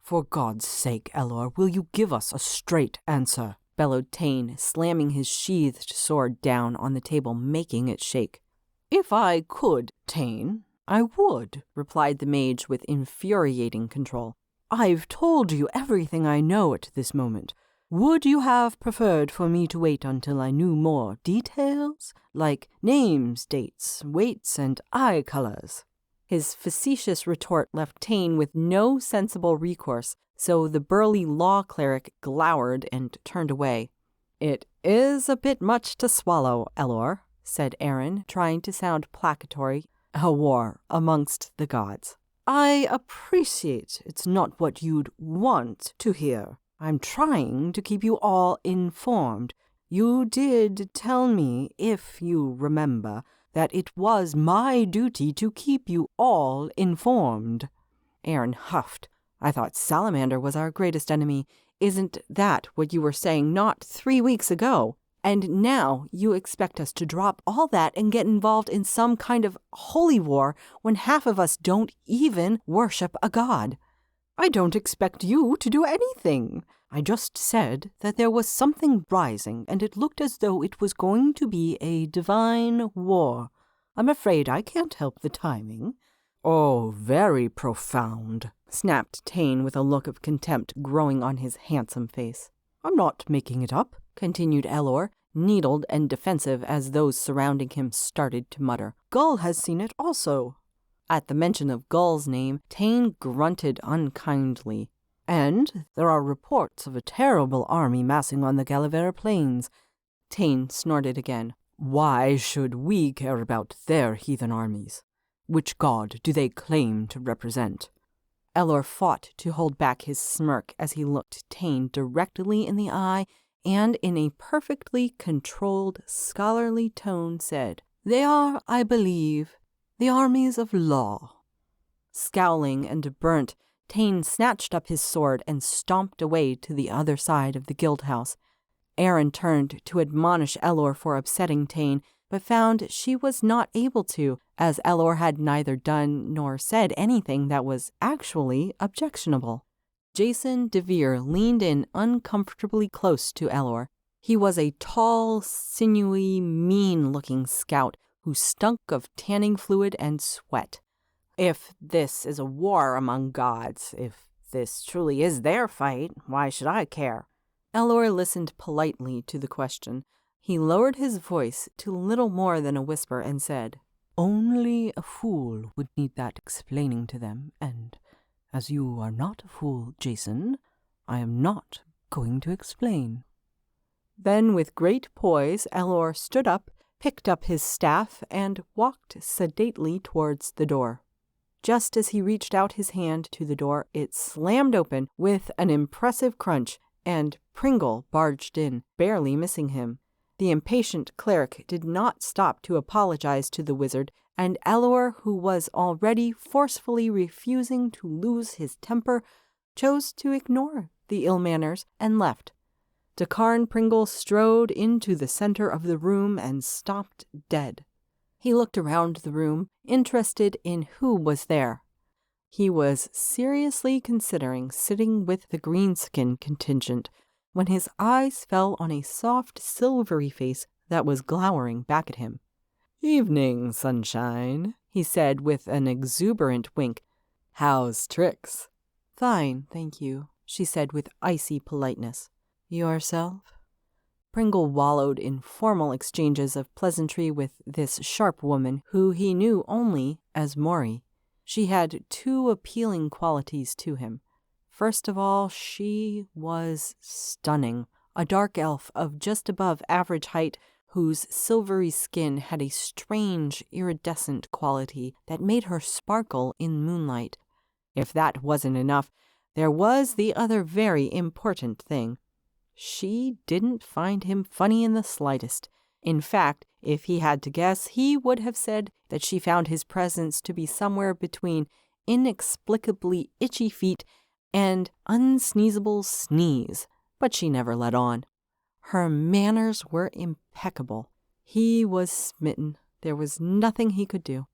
"For God's sake, Elor, will you give us a straight answer?" bellowed Tane, slamming his sheathed sword down on the table, making it shake. "If I could, Tane, I would," replied the mage with infuriating control. "I've told you everything I know at this moment. Would you have preferred for me to wait until I knew more details, like names, dates, weights, and eye colors?" His facetious retort left Tane with no sensible recourse, so the burly law cleric glowered and turned away. "It is a bit much to swallow, Elor," said Aaron, trying to sound placatory. "A war amongst the gods. I appreciate it's not what you'd want to hear. I'm trying to keep you all informed. You did tell me, if you remember, that it was my duty to keep you all informed." Aaron huffed. "I thought Salamander was our greatest enemy. Isn't that what you were saying not 3 weeks ago? And now you expect us to drop all that and get involved in some kind of holy war when half of us don't even worship a god." "I don't expect you to do anything. I just said that there was something rising, and it looked as though it was going to be a divine war. I'm afraid I can't help the timing." "Oh, very profound," snapped Tane with a look of contempt growing on his handsome face. "I'm not making it up," continued Elor, needled and defensive as those surrounding him started to mutter. "Gull has seen it also." At the mention of Gull's name, Tane grunted unkindly. "And there are reports of a terrible army massing on the Galavera plains." Tane snorted again. "Why should we care about their heathen armies? Which god do they claim to represent?" Elor fought to hold back his smirk as he looked Tane directly in the eye and in a perfectly controlled, scholarly tone said, "They are, I believe, the armies of law." Scowling and burnt, Tane snatched up his sword and stomped away to the other side of the guild house. Aaron turned to admonish Elor for upsetting Tane, but found she was not able to, as Elor had neither done nor said anything that was actually objectionable. Jason DeVere leaned in uncomfortably close to Elor. He was a tall, sinewy, mean-looking scout who stunk of tanning fluid and sweat. "If this is a war among gods, if this truly is their fight, why should I care?" Elor listened politely to the question. He lowered his voice to little more than a whisper and said, "Only a fool would need that explaining to them, and as you are not a fool, Jason, I am not going to explain." Then with great poise, Elor stood up, picked up his staff, and walked sedately towards the door. Just as he reached out his hand to the door, it slammed open with an impressive crunch, and Pringle barged in, barely missing him. The impatient cleric did not stop to apologize to the wizard, and Elor, who was already forcefully refusing to lose his temper, chose to ignore the ill manners and left. Dakarn Pringle strode into the center of the room and stopped dead. He looked around the room, interested in who was there. He was seriously considering sitting with the greenskin contingent when his eyes fell on a soft, silvery face that was glowering back at him. "Evening, sunshine," he said with an exuberant wink. "How's tricks?" "Fine, thank you," she said with icy politeness. "Yourself?" Pringle wallowed in formal exchanges of pleasantry with this sharp woman who he knew only as Maury. She had 2 appealing qualities to him. First of all, she was stunning, a dark elf of just above average height whose silvery skin had a strange, iridescent quality that made her sparkle in moonlight. If that wasn't enough, there was the other very important thing. She didn't find him funny in the slightest. In fact, if he had to guess, he would have said that she found his presence to be somewhere between inexplicably itchy feet and unsneezable sneeze, but she never let on. Her manners were impeccable. He was smitten. There was nothing he could do.